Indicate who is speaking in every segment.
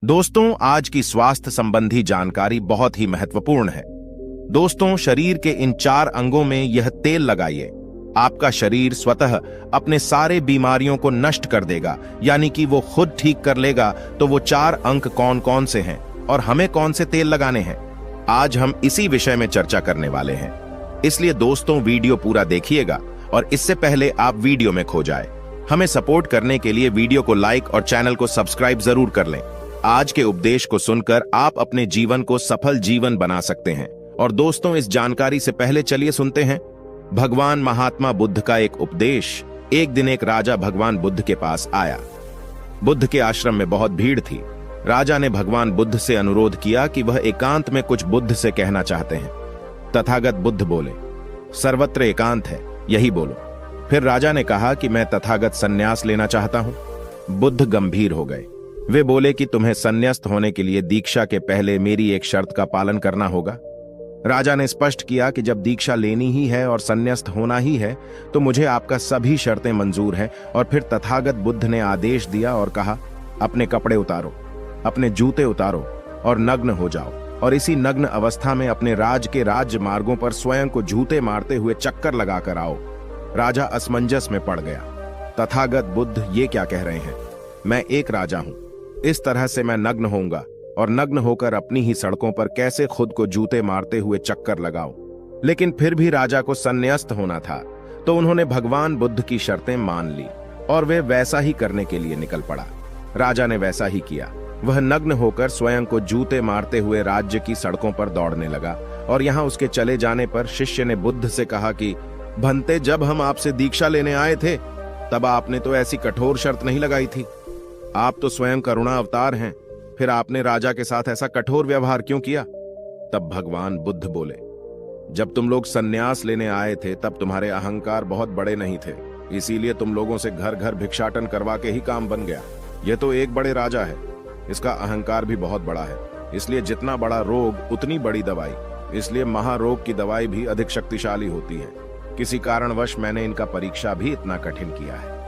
Speaker 1: दोस्तों, आज की स्वास्थ्य संबंधी जानकारी बहुत ही महत्वपूर्ण है। दोस्तों, शरीर के इन 4 अंगों में यह तेल लगाइए। आपका शरीर स्वतः अपने सारे बीमारियों को नष्ट कर देगा, यानी कि वो खुद ठीक कर लेगा। तो वो 4 अंग कौन कौन से हैं और हमें कौन से तेल लगाने हैं, आज हम इसी विषय में चर्चा करने वाले हैं। इसलिए दोस्तों, वीडियो पूरा देखिएगा और इससे पहले आप वीडियो में खो जाए। हमें सपोर्ट करने के लिए वीडियो को लाइक और चैनल को सब्सक्राइब जरूर कर लें। आज के उपदेश को सुनकर आप अपने जीवन को सफल जीवन बना सकते हैं। और दोस्तों, इस जानकारी से पहले चलिए सुनते हैं भगवान महात्मा बुद्ध का एक उपदेश। एक दिन एक राजा भगवान बुद्ध के पास आया। बुद्ध के आश्रम में बहुत भीड़ थी। राजा ने भगवान बुद्ध से अनुरोध किया कि वह एकांत में कुछ बुद्ध से कहना चाहते हैं। तथागत बुद्ध बोले, सर्वत्र एकांत है, यही बोलो। फिर राजा ने कहा कि मैं तथागत संन्यास लेना चाहता हूं। बुद्ध गंभीर हो गए। वे बोले कि तुम्हें संन्यास्त होने के लिए दीक्षा के पहले मेरी एक शर्त का पालन करना होगा। राजा ने स्पष्ट किया कि जब दीक्षा लेनी ही है और संन्यास्त होना ही है तो मुझे आपका सभी शर्तें मंजूर हैं। और फिर तथागत बुद्ध ने आदेश दिया और कहा, अपने कपड़े उतारो, अपने जूते उतारो और नग्न हो जाओ। और इसी नग्न अवस्था में अपने राज के राज्य मार्गों पर स्वयं को जूते मारते हुए चक्कर लगाकर आओ। राजा असमंजस में पड़ गया। तथागत बुद्ध ये क्या कह रहे हैं? मैं एक राजा हूं, इस तरह से मैं नग्न होऊंगा और नग्न होकर अपनी ही सड़कों पर कैसे खुद को जूते मारते हुए चक्कर लगाऊं? लेकिन फिर भी राजा को संन्यास्त होना था, तो उन्होंने भगवान बुद्ध की शर्तें मान ली और वे वैसा ही करने के लिए निकल पड़ा। राजा ने वैसा ही किया। वह नग्न होकर स्वयं को जूते मारते हुए राज्य की सड़कों पर दौड़ने लगा। और यहाँ उसके चले जाने पर शिष्य ने बुद्ध से कहा कि भंते, जब हम आपसे दीक्षा लेने आए थे तब आपने तो ऐसी कठोर शर्त नहीं लगाई थी। आप तो स्वयं करुणा अवतार हैं, फिर आपने राजा के साथ ऐसा कठोर व्यवहार क्यों किया? तब भगवान बुद्ध बोले, जब तुम लोग संन्यास लेने आए थे तब तुम्हारे अहंकार बहुत बड़े नहीं थे, इसीलिए तुम लोगों से घर घर भिक्षाटन करवा के ही काम बन गया। यह तो एक बड़े राजा है, इसका अहंकार भी बहुत बड़ा है, इसलिए जितना बड़ा रोग उतनी बड़ी दवाई, इसलिए महारोग की दवाई भी अधिक शक्तिशाली होती है। किसी कारणवश मैंने इनका परीक्षा भी इतना कठिन किया है।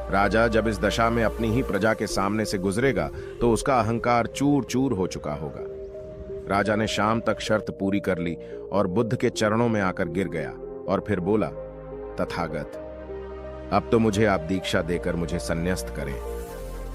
Speaker 1: राजा जब इस दशा में अपनी ही प्रजा के सामने से गुजरेगा तो उसका अहंकार चूर चूर हो चुका होगा। राजा ने शाम तक शर्त पूरी कर ली और बुद्ध के चरणों में आकर गिर गया और फिर बोला, तथागत, अब तो मुझे आप दीक्षा देकर मुझे संन्यास्त करें।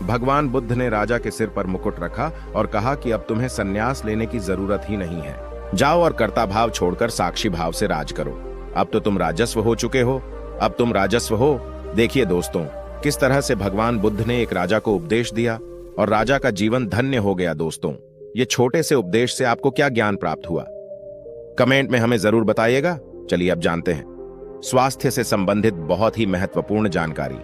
Speaker 1: भगवान बुद्ध ने राजा के सिर पर मुकुट रखा और कहा कि अब तुम्हें संन्यास लेने की जरूरत ही नहीं है। जाओ और कर्ता भाव छोड़कर साक्षी भाव से राज करो। अब तो तुम राजस्व हो चुके हो, अब तुम राजस्व हो। देखिए दोस्तों, किस तरह से भगवान बुद्ध ने एक राजा को उपदेश दिया और राजा का जीवन धन्य हो गया। दोस्तों, ये छोटे से उपदेश से आपको क्या ज्ञान प्राप्त हुआ, कमेंट में हमें जरूर बताइएगा। चलिए अब जानते हैं स्वास्थ्य से संबंधित बहुत ही महत्वपूर्ण जानकारी।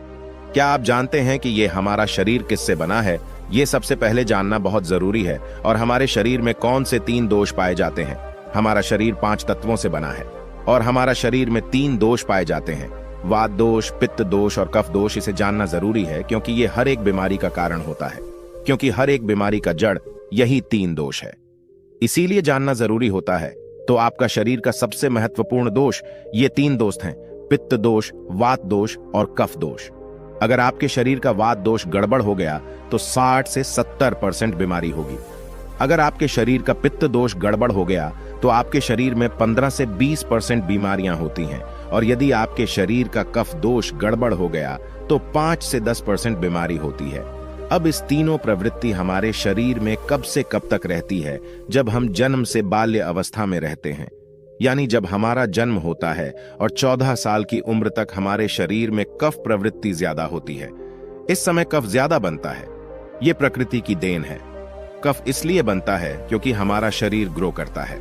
Speaker 1: क्या आप जानते हैं कि ये हमारा शरीर किससे बना है? ये सबसे पहले जानना बहुत जरूरी है। और हमारे शरीर में कौन से 3 दोष पाए जाते हैं? हमारा शरीर 5 तत्वों से बना है और हमारा शरीर में 3 दोष पाए जाते हैं, वात दोष, पित्त दोष और कफ दोष। इसे जानना जरूरी है क्योंकि ये हर एक बीमारी का कारण होता है, क्योंकि हर एक बीमारी का जड़ यही 3 दोष है। इसीलिए जानना जरूरी होता है। तो आपका शरीर का सबसे महत्वपूर्ण दोष ये 3 दोष हैं, पित्त दोष, वात दोष और कफ दोष। अगर आपके शरीर का वात दोष गड़बड़ हो गया तो 60 से 70% बीमारी होगी। अगर आपके शरीर का पित्त दोष गड़बड़ हो गया तो आपके शरीर में 15 से 20% बीमारियां होती हैं। और यदि आपके शरीर का कफ दोष गड़बड़ हो गया तो 5 से 10% बीमारी होती है। अब इस तीनों प्रवृत्ति हमारे शरीर में कब से कब तक रहती है? जब हम जन्म से बाल्य अवस्था में रहते हैं, यानी जब हमारा जन्म होता है और 14 साल की उम्र तक हमारे शरीर में कफ प्रवृत्ति ज्यादा होती है। इस समय कफ ज्यादा बनता है। यह प्रकृति की देन है। कफ इसलिए बनता है क्योंकि हमारा शरीर ग्रो करता है।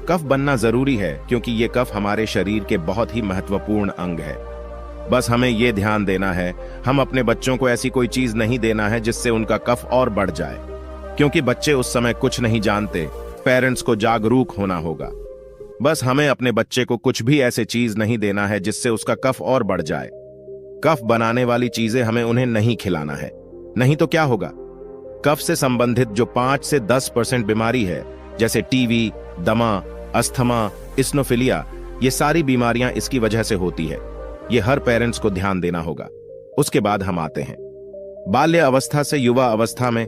Speaker 1: कफ बनना जरूरी है क्योंकि ये कफ हमारे शरीर के बहुत ही महत्वपूर्ण अंग है। बस हमें ये ध्यान देना है, हम अपने बच्चों को ऐसी कोई चीज नहीं देना है जिससे उनका कफ और बढ़ जाए, क्योंकि बच्चे उस समय कुछ नहीं जानते। पेरेंट्स को जागरूक होना होगा। बस हमें अपने बच्चे को कुछ भी ऐसे चीज नहीं देना है जिससे उसका कफ और बढ़ जाए। कफ बनाने वाली चीजें हमें उन्हें नहीं खिलाना है, नहीं तो क्या होगा? कफ से संबंधित जो 5 से 10% बीमारी है, जैसे टीवी, दमा, अस्थमा, इस्नोफिलिया, ये सारी बीमारियां इसकी वजह से होती है। ये हर पेरेंट्स को ध्यान देना होगा। उसके बाद हम आते हैं बाल्य अवस्था से युवा अवस्था में।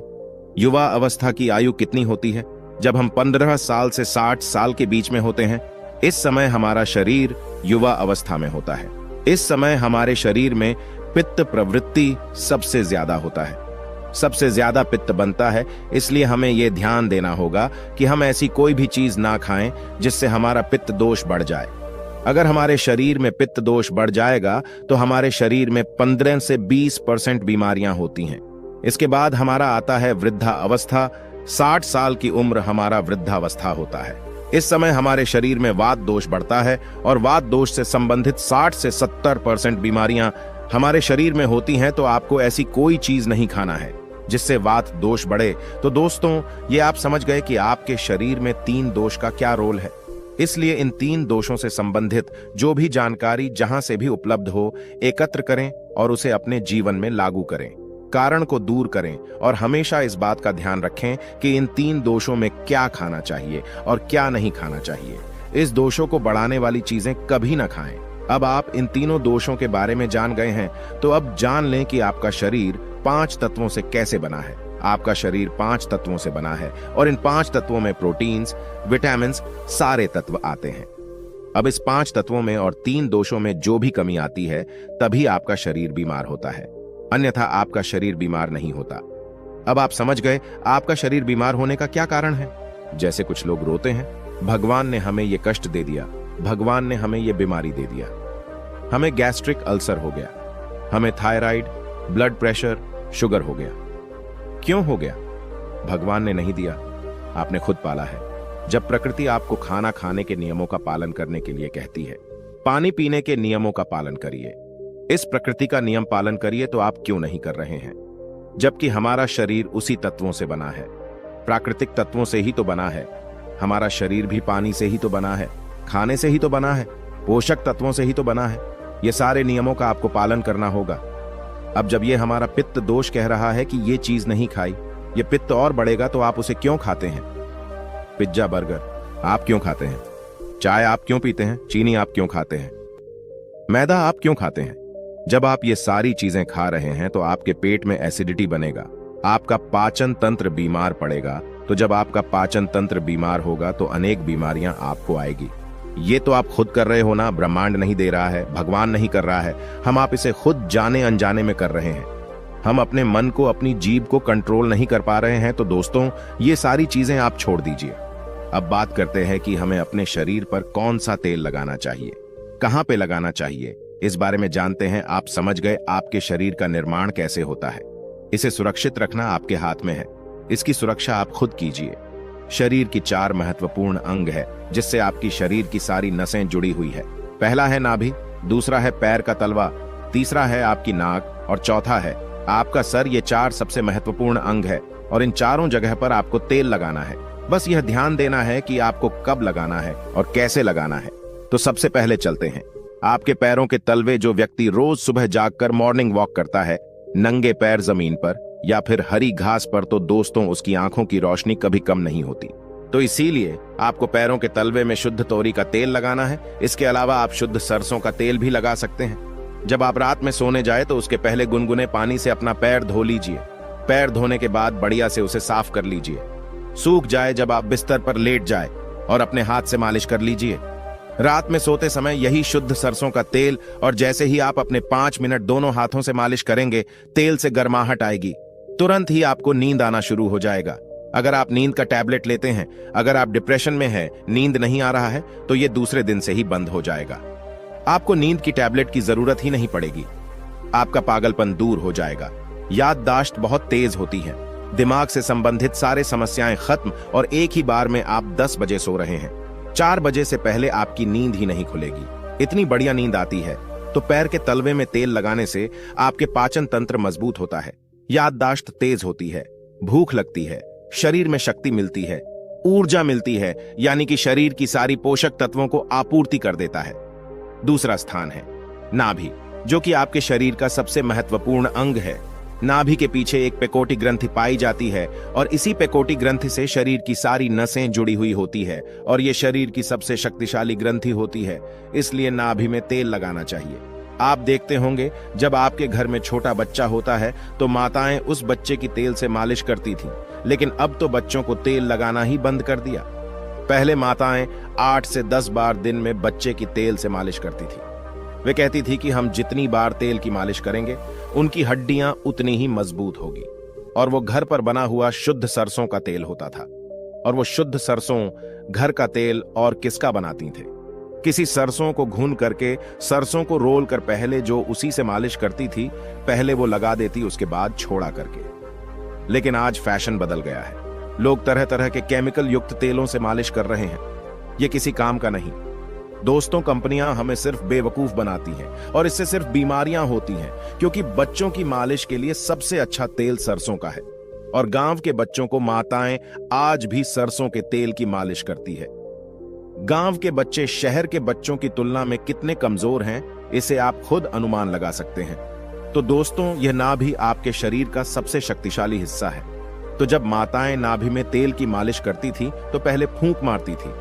Speaker 1: युवा अवस्था की आयु कितनी होती है? जब हम 15 साल से 60 साल के बीच में होते हैं। इस समय हमारा शरीर युवा अवस्था में होता है। इस समय हमारे शरीर में पित्त प्रवृत्ति सबसे ज्यादा होता है, सबसे ज्यादा पित्त बनता है। इसलिए हमें यह ध्यान देना होगा कि हम ऐसी कोई भी चीज ना खाएं जिससे हमारा पित्त दोष बढ़ जाए। अगर हमारे शरीर में पित्त दोष बढ़ जाएगा तो हमारे शरीर में 15 से 20% बीमारियां होती हैं। इसके बाद हमारा आता है वृद्धा अवस्था। 60 साल की उम्र हमारा वृद्धावस्था होता है। इस समय हमारे शरीर में वात दोष बढ़ता है और वात दोष से संबंधित 60 से 70% बीमारियां हमारे शरीर में होती हैं। तो आपको ऐसी कोई चीज नहीं खाना है जिससे वात दोष बढ़े। तो दोस्तों, ये आप समझ गए कि आपके शरीर में 3 दोष का क्या रोल है। इसलिए इन 3 दोषों से संबंधित जो भी जानकारी जहां से भी उपलब्ध हो, एकत्र करें और उसे अपने जीवन में लागू करें, कारण को दूर करें और हमेशा इस बात का ध्यान रखें कि इन 3 दोषों में क्या खाना चाहिए और क्या नहीं खाना चाहिए। इस दोषों को बढ़ाने वाली चीजें कभी ना खाएं। अब आप इन तीनों दोषों के बारे में जान गए हैं, तो अब जान लें कि आपका शरीर 5 तत्वों से कैसे बना है। आपका शरीर 5 तत्वों से बना है और इन 5 तत्वों में प्रोटीन्स, विटामिन्स, सारे तत्व आते हैं। अब इस 5 तत्वों में और 3 दोषों में जो भी कमी आती है, तभी आपका शरीर बीमार होता है, अन्यथा आपका शरीर बीमार नहीं होता। अब आप समझ गए आपका शरीर बीमार होने का क्या कारण है। जैसे कुछ लोग रोते हैं, भगवान ने हमें ये कष्ट दे दिया, भगवान ने हमें ये बीमारी दे दिया, हमें गैस्ट्रिक अल्सर हो गया, हमें थायराइड, ब्लड प्रेशर, शुगर हो गया। क्यों हो गया? भगवान ने नहीं दिया, आपने खुद पाला है। जब प्रकृति आपको खाना खाने के नियमों का पालन करने के लिए कहती है, पानी पीने के नियमों का पालन करिए, इस प्रकृति का नियम पालन करिए, तो आप क्यों नहीं कर रहे हैं? जबकि हमारा शरीर उसी तत्वों से बना है, प्राकृतिक तत्वों से ही तो बना है। हमारा शरीर भी पानी से ही तो बना है, खाने से ही तो बना है, पोषक तत्वों से ही तो बना है। ये सारे नियमों का आपको पालन करना होगा। अब जब ये हमारा पित्त दोष कह रहा है कि ये चीज नहीं खाई, ये पित्त और बढ़ेगा, तो आप उसे क्यों खाते हैं? पिज्जा, बर्गर आप क्यों खाते हैं? चाय आप क्यों पीते हैं? चीनी आप क्यों खाते हैं? मैदा आप क्यों खाते हैं? जब आप ये सारी चीजें खा रहे हैं तो आपके पेट में एसिडिटी बनेगा, आपका पाचन तंत्र बीमार पड़ेगा। तो जब आपका पाचन तंत्र बीमार होगा तो अनेक बीमारियां आपको आएगी। ये तो आप खुद कर रहे हो ना, ब्रह्मांड नहीं दे रहा है, भगवान नहीं कर रहा है, हम आप इसे खुद जाने अनजाने में कर रहे हैं। हम अपने मन को, अपनी जीभ को कंट्रोल नहीं कर पा रहे हैं। तो दोस्तों, ये सारी चीजें आप छोड़ दीजिए। अब बात करते हैं कि हमें अपने शरीर पर कौन सा तेल लगाना चाहिए, कहां पे लगाना चाहिए। इस बारे में जानते हैं। आप समझ गए आपके शरीर का निर्माण कैसे होता है। इसे सुरक्षित रखना आपके हाथ में है, इसकी सुरक्षा आप खुद कीजिए। शरीर की 4 महत्वपूर्ण अंग है जिससे आपकी शरीर की सारी नसें जुड़ी हुई है। पहला है नाभि, दूसरा है पैर का तलवा, तीसरा है आपकी नाक और चौथा है आपका सर। ये 4 सबसे महत्वपूर्ण अंग है और इन चारों जगह पर आपको तेल लगाना है। बस यह ध्यान देना है कि आपको कब लगाना है और कैसे लगाना है। तो सबसे पहले चलते हैं आपके पैरों के तलवे। जो व्यक्ति रोज सुबह जागकर मॉर्निंग वॉक करता है नंगे पैर जमीन पर या फिर हरी घास पर, तो दोस्तों उसकी आंखों की रोशनी कभी कम नहीं होती। तो इसीलिए आपको पैरों के तलवे में शुद्ध तोरी का तेल लगाना है। इसके अलावा आप शुद्ध सरसों का तेल भी लगा सकते हैं। जब आप रात में सोने जाए तो उसके पहले गुनगुने पानी से अपना पैर धो लीजिए। पैर धोने के बाद बढ़िया से उसे साफ कर लीजिए। सूख जाए जब आप बिस्तर पर लेट जाए और अपने हाथ से मालिश कर लीजिए। रात में सोते समय यही शुद्ध सरसों का तेल, और जैसे ही आप अपने 5 मिनट दोनों हाथों से मालिश करेंगे, तेल से गर्माहट आएगी, तुरंत ही आपको नींद आना शुरू हो जाएगा। अगर आप नींद का टैबलेट लेते हैं, अगर आप डिप्रेशन में हैं, नींद नहीं आ रहा है, तो ये दूसरे दिन से ही बंद हो जाएगा। आपको नींद की टैबलेट की जरूरत ही नहीं पड़ेगी। आपका पागलपन दूर हो जाएगा। याददाश्त बहुत तेज होती है, दिमाग से संबंधित सारे समस्याएं खत्म, और एक ही बार में आप 10 बजे सो रहे हैं। 4 बजे से पहले आपकी नींद ही नहीं खुलेगी। इतनी बढ़िया नींद आती है। तो पैर के तलवे में तेल लगाने से आपके पाचन तंत्र मजबूत होता है, याददाश्त तेज होती है, भूख लगती है, शरीर में शक्ति मिलती है, ऊर्जा मिलती है, यानी कि शरीर की सारी पोषक तत्वों को आपूर्ति कर देता है। दूसरा स्थान है नाभि, जो कि आपके शरीर का सबसे महत्वपूर्ण अंग है। नाभि के पीछे एक पेकोटी ग्रंथि पाई जाती है और इसी पेकोटी ग्रंथि से शरीर की सारी नसें जुड़ी हुई होती है, और ये शरीर की सबसे शक्तिशाली ग्रंथि होती है। इसलिए नाभि में तेल लगाना चाहिए। आप देखते होंगे जब आपके घर में छोटा बच्चा होता है तो माताएं उस बच्चे की तेल से मालिश करती थीं, लेकिन अब तो बच्चों को तेल लगाना ही बंद कर दिया। पहले माताएं 8 से 10 बार दिन में बच्चे की तेल से मालिश करती थी। वे कहती थी कि हम जितनी बार तेल की मालिश करेंगे उनकी हड्डियां उतनी ही मजबूत होगी। और वो घर पर बना हुआ शुद्ध सरसों का तेल होता था। और वो शुद्ध सरसों घर का तेल और किसका बनाती थे? किसी सरसों को भून करके सरसों को रोल कर पहले जो उसी से मालिश करती थी, पहले वो लगा देती, उसके बाद छोड़ा करके। लेकिन आज फैशन बदल गया है। लोग तरह तरह के केमिकल युक्त तेलों से मालिश कर रहे हैं। ये किसी काम का नहीं। दोस्तों, कंपनियां हमें सिर्फ बेवकूफ बनाती हैं और इससे सिर्फ बीमारियां होती हैं, क्योंकि बच्चों की मालिश के लिए सबसे अच्छा तेल सरसों का है। और गांव के बच्चों को माताएं आज भी सरसों के तेल की मालिश करती है। गांव के बच्चे शहर के बच्चों की तुलना में कितने कमजोर हैं, इसे आप खुद अनुमान लगा सकते हैं। तो दोस्तों, यह नाभि आपके शरीर का सबसे शक्तिशाली हिस्सा है। तो जब माताएं नाभि में तेल की मालिश करती थी तो पहले फूंक मारती थी।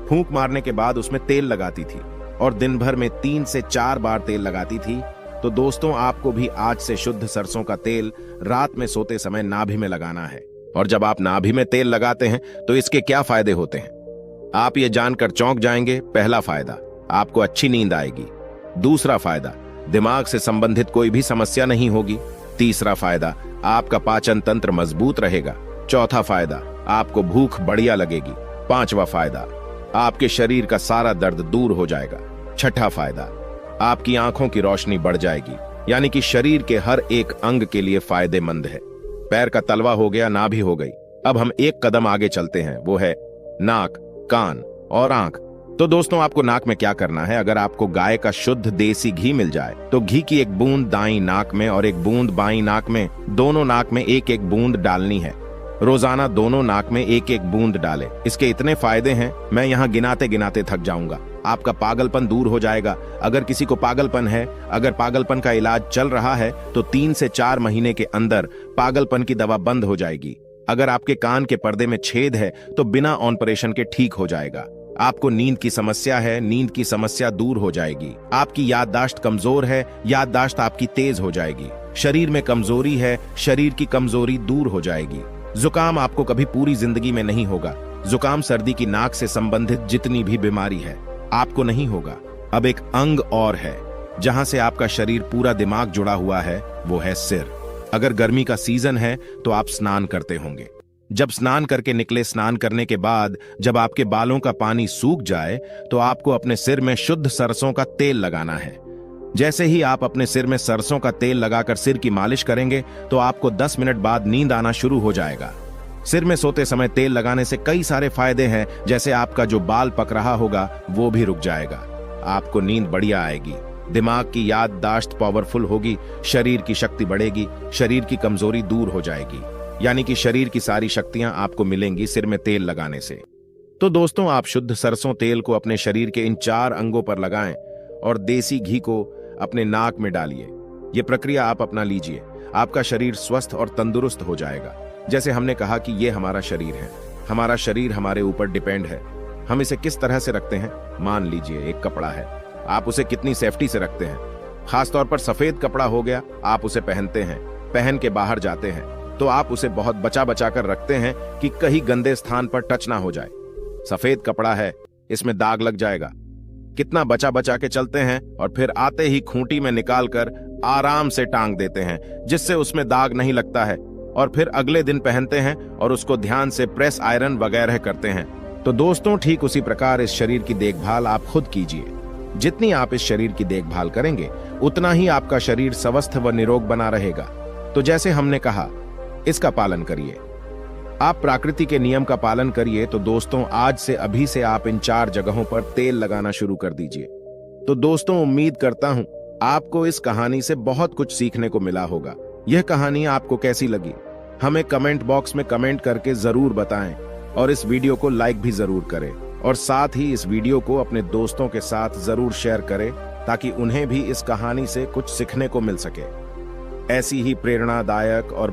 Speaker 1: फूंक मारने के बाद उसमें तेल लगाती थी और दिन भर में 3 से 4 बार तेल लगाती थी। तो दोस्तों, आपको भी आज से शुद्ध सरसों का तेल रात में सोते समय नाभि में लगाना है। और जब आप नाभि में तेल लगाते हैं तो इसके क्या फायदे होते हैं, आप ये जानकर चौंक जाएंगे। पहला फायदा, आपको अच्छी नींद आएगी। दूसरा फायदा, दिमाग से संबंधित कोई भी समस्या नहीं होगी। तीसरा फायदा, आपका पाचन तंत्र मजबूत रहेगा। चौथा फायदा, आपको भूख बढ़िया लगेगी। पांचवा फायदा, आपके शरीर का सारा दर्द दूर हो जाएगा। छठा फायदा, आपकी आंखों की रोशनी बढ़ जाएगी, यानी कि शरीर के हर एक अंग के लिए फायदेमंद है। पैर का तलवा हो गया, नाभि हो गई। अब हम एक कदम आगे चलते हैं, वो है नाक, कान और आंख। तो दोस्तों, आपको नाक में क्या करना है? अगर आपको गाय का शुद्ध देसी घी मिल जाए तो घी की एक बूंद दाईं नाक में और एक बूंद बाईं नाक में, दोनों नाक में एक एक बूंद डालनी है। रोजाना दोनों नाक में एक एक बूंद डालें। इसके इतने फायदे हैं, मैं यहाँ गिनाते गिनाते थक जाऊंगा। आपका पागलपन दूर हो जाएगा। अगर किसी को पागलपन है, अगर पागलपन का इलाज चल रहा है तो 3 से 4 महीने के अंदर पागलपन की दवा बंद हो जाएगी। अगर आपके कान के पर्दे में छेद है तो बिना ऑपरेशन के ठीक हो जाएगा। आपको नींद की समस्या है, नींद की समस्या दूर हो जाएगी। आपकी याददाश्त कमजोर है, याददाश्त आपकी तेज हो जाएगी। शरीर में कमजोरी है, शरीर की कमजोरी दूर हो जाएगी। जुकाम आपको कभी पूरी जिंदगी में नहीं होगा। जुकाम सर्दी की नाक से संबंधित जितनी भी बीमारी है आपको नहीं होगा। अब एक अंग और है जहां से आपका शरीर पूरा दिमाग जुड़ा हुआ है, वो है सिर। अगर गर्मी का सीजन है तो आप स्नान करते होंगे। जब स्नान करके निकले, स्नान करने के बाद जब आपके बालों का पानी सूख जाए तो आपको अपने सिर में शुद्ध सरसों का तेल लगाना है। जैसे ही आप अपने सिर में सरसों का तेल लगाकर सिर की मालिश करेंगे तो आपको 10 मिनट बाद नींद आना शुरू हो जाएगा। सिर में सोते समय तेल लगाने से कई सारे फायदे हैं, जैसे आपका जो बाल पक रहा होगा वो भी रुक जाएगा। आपको नींद बढ़िया आएगी, दिमाग की याददाश्त पावरफुल होगी, शरीर की शक्ति बढ़ेगी, शरीर की कमजोरी दूर हो जाएगी। यानी कि शरीर की सारी शक्तियां आपको मिलेंगी सिर में तेल लगाने से। तो दोस्तों, आप शुद्ध सरसों तेल को अपने शरीर के इन 4 अंगों पर लगाएं और देसी घी को अपने नाक में डालिए। ये प्रक्रिया आप अपना लीजिए, आपका शरीर स्वस्थ और तंदुरुस्त हो जाएगा। जैसे हमने कहा कि ये हमारा शरीर है, हमारा शरीर हमारे ऊपर डिपेंड है। हम इसे किस तरह से रखते हैं? मान लीजिए एक कपड़ा है, आप उसे कितनी सेफ्टी से रखते हैं। खासतौर पर सफेद कपड़ा हो गया, आप उसे पहनते हैं, पहन के बाहर जाते हैं तो आप उसे बहुत बचा बचा कर रखते हैं कि कहीं गंदे स्थान पर टच ना हो जाए। सफेद कपड़ा है, इसमें दाग लग जाएगा। कितना बचा बचा के चलते हैं और फिर आते ही खूंटी में निकालकर आराम से टांग देते हैं, जिससे उसमें दाग नहीं लगता है। और फिर अगले दिन पहनते हैं और उसको ध्यान से प्रेस आयरन वगैरह करते हैं। तो दोस्तों, ठीक उसी प्रकार इस शरीर की देखभाल आप खुद कीजिए। जितनी आप इस शरीर की देखभाल करेंगे उतना ही आपका शरीर स्वस्थ व निरोग बना रहेगा। तो जैसे हमने कहा, इसका पालन करिए। आप प्रकृति के नियम का पालन करिए। तो दोस्तों, आज से अभी से आप इन 4 जगहों पर तेल लगाना शुरू कर दीजिए। तो दोस्तों, उम्मीद करता हूं आपको इस कहानी से बहुत कुछ सीखने को मिला होगा। यह कहानी आपको कैसी लगी हमें कमेंट बॉक्स में कमेंट करके जरूर बताएं और इस वीडियो को लाइक भी जरूर करें और साथ ही इस वीडियो को अपने दोस्तों के साथ जरूर शेयर करें ताकि उन्हें भी इस कहानी से कुछ सीखने को मिल सके। ऐसी ही प्रेरणादायक और